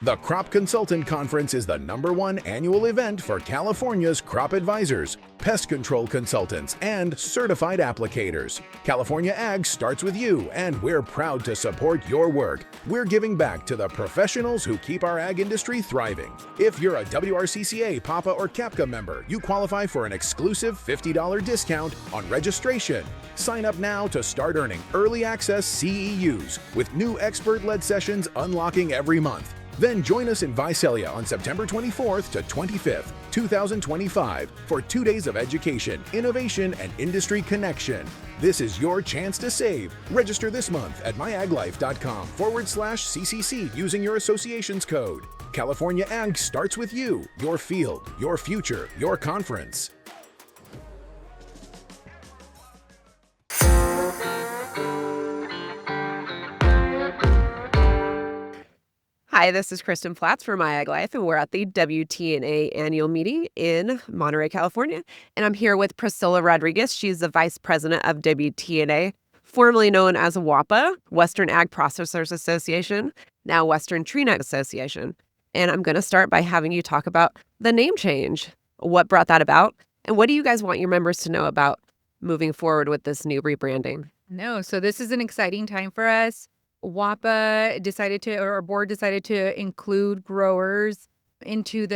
The Crop Consultant Conference is the #1 annual event for California's crop advisors, pest control consultants, and certified applicators. California Ag starts with you, and we're proud to support your work. We're giving back to the professionals who keep our ag industry thriving. If you're a WRCCA, PAPA, or CAPCA member, you qualify for an exclusive $50 discount on registration. Sign up now to start earning early access CEUs with new expert-led sessions unlocking every month. Then join us in Visalia on September 24th to 25th, 2025 for 2 days of education, innovation, and industry connection. This is your chance to save. Register this month at myaglife.com/CCC using your association's code. California Ag starts with you, your field, your future, your conference. Hi, this is Kristen Platts for My Ag Life, and we're at the WTNA annual meeting in Monterey, California. And I'm here with Priscilla Rodriguez. She's the Vice President of WTNA, formerly known as WAPA, Western Ag Processors Association, now Western Tree Nut Association. And I'm going to start by having you talk about the name change. What brought that about? And what do you guys want your members to know about moving forward with this new rebranding? So this is an exciting time for us. WAPA decided to, or our board decided to include growers into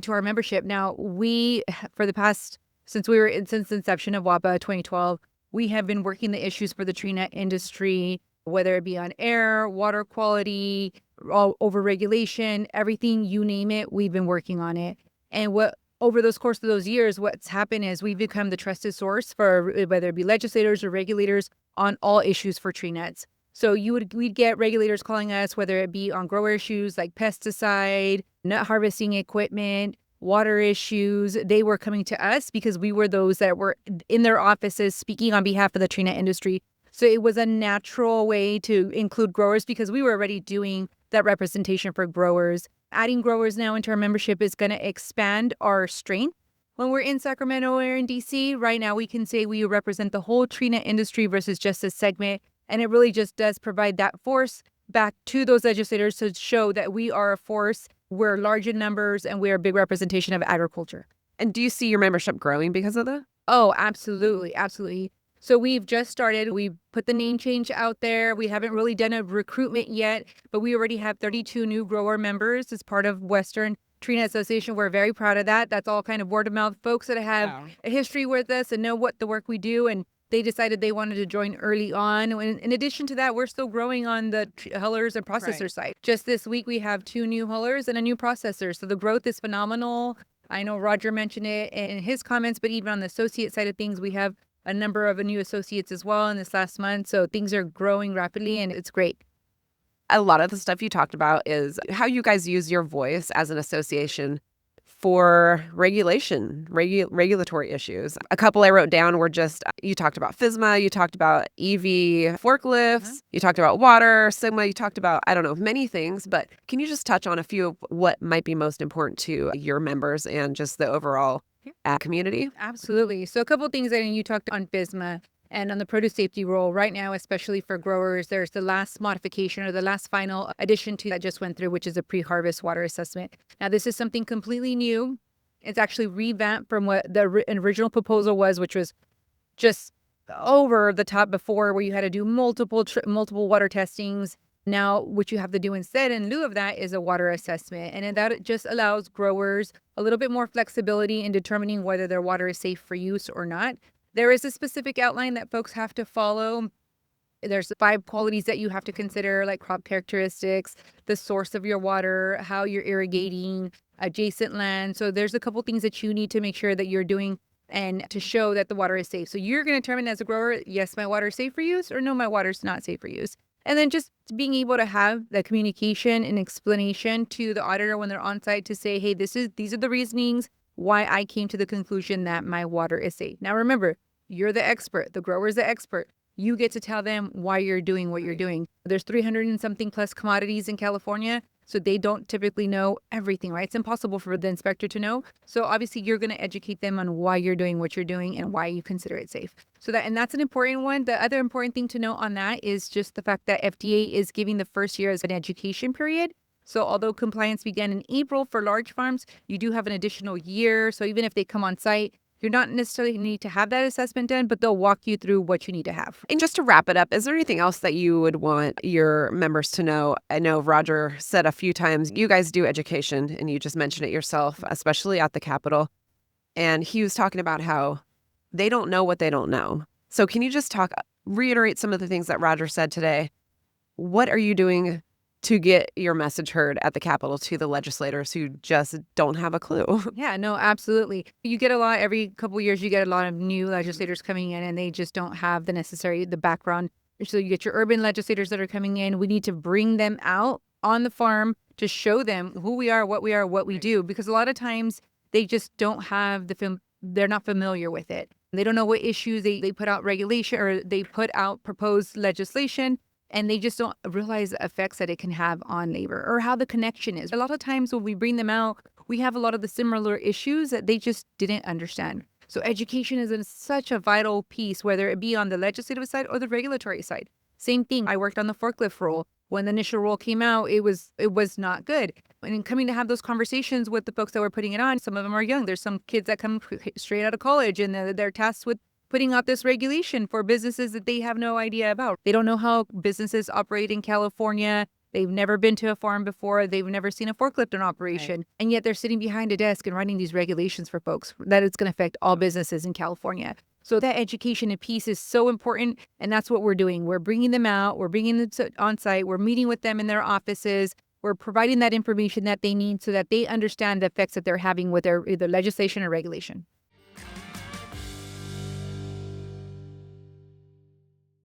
our membership. Now, we, for the past, since the inception of WAPA 2012, we have been working the issues for the tree nut industry, whether it be on air, water quality, overregulation, everything, you name it, we've been working on it. And over those course of those years, what's happened is we've become the trusted source for whether it be legislators or regulators on all issues for tree nuts. So we'd get regulators calling us, whether it be on grower issues like pesticide, nut harvesting equipment, water issues. They were coming to us because we were those that were in their offices speaking on behalf of the tree nut industry. So it was a natural way to include growers because we were already doing that representation for growers. Adding growers now into our membership is going to expand our strength. When we're in Sacramento or in DC, right now we can say we represent the whole tree nut industry versus just a segment. And it really just does provide that force back to those legislators to show that we are a force, we're large in numbers, and we're a big representation of agriculture. And do you see your membership growing because of that? Oh, absolutely. Absolutely. So we've just started. We put the name change out there. We haven't really done a recruitment yet, but we already have 32 new grower members as part of Western Tree Nut Association. We're very proud of that. That's all kind of word of mouth folks that have a history with us and know what the work we do. And they decided they wanted to join early on. And in addition to that, we're still growing on the hullers and processor side. Just this week, we have 2 new hullers and a new processor. So the growth is phenomenal. I know Roger mentioned it in his comments, but even on the associate side of things, we have a number of new associates as well in this last month. So things are growing rapidly and it's great. A lot of the stuff you talked about is how you guys use your voice as an association for regulatory issues. A couple I wrote down were just, you talked about FSMA, you talked about EV forklifts, you talked about water, SIGMA, you talked about, many things, but can you just touch on a few of what might be most important to your members and just the overall community? Absolutely. So a couple of things, you talked on FSMA. And on the produce safety rule, right now, especially for growers, there's the last modification or the last final addition to that just went through, which is a pre-harvest water assessment. Now, this is something completely new. It's actually revamped from what the original proposal was, which was just over the top before, where you had to do multiple water testings. Now, what you have to do instead, in lieu of that, is a water assessment. And that just allows growers a little bit more flexibility in determining whether their water is safe for use or not. There is a specific outline that folks have to follow. There's 5 qualities that you have to consider, like crop characteristics, the source of your water, how you're irrigating, adjacent land. So there's a couple things that you need to make sure that you're doing and to show that the water is safe. So you're going to determine as a grower, yes, my water is safe for use, or no, my water is not safe for use. And then just being able to have the communication and explanation to the auditor when they're on site to say, hey, these are the reasonings why I came to the conclusion that my water is safe. Now, remember, you're the expert. The grower is the expert. You get to tell them why you're doing what you're doing. There's 300 and something plus commodities in California, so they don't typically know everything, right? It's impossible for the inspector to know. So obviously, you're going to educate them on why you're doing what you're doing and why you consider it safe. And that's an important one. The other important thing to know on that is just the fact that FDA is giving the first year as an education period. So although compliance began in April for large farms, you do have an additional year. So even if they come on site, you're not necessarily need to have that assessment done, but they'll walk you through what you need to have. And just to wrap it up, is there anything else that you would want your members to know? I know Roger said a few times, you guys do education, and you just mentioned it yourself, especially at the Capitol. And he was talking about how they don't know what they don't know. So can you just reiterate some of the things that Roger said today? What are you doing to get your message heard at the Capitol to the legislators who just don't have a clue? Yeah, no, absolutely. You get every couple of years, you get a lot of new legislators coming in and they just don't have the background. So you get your urban legislators that are coming in. We need to bring them out on the farm to show them who we are, what we do, because a lot of times they just don't have they're not familiar with it. They don't know what issues they put out regulation or they put out proposed legislation. And they just don't realize the effects that it can have on labor or how the connection is. A lot of times when we bring them out, we have a lot of the similar issues that they just didn't understand. So education is such a vital piece, whether it be on the legislative side or the regulatory side. Same thing. I worked on the forklift rule. When the initial rule came out, it was not good. And in coming to have those conversations with the folks that were putting it on, some of them are young. There's some kids that come straight out of college and they're tasked with putting out this regulation for businesses that they have no idea about. They don't know how businesses operate in California. They've never been to a farm before. They've never seen a forklift in operation. Right. And yet they're sitting behind a desk and writing these regulations for folks that it's going to affect all businesses in California. So that education and piece is so important. And that's what we're doing. We're bringing them out. We're bringing them on site. We're meeting with them in their offices. We're providing that information that they need so that they understand the effects that they're having with their either legislation or regulation.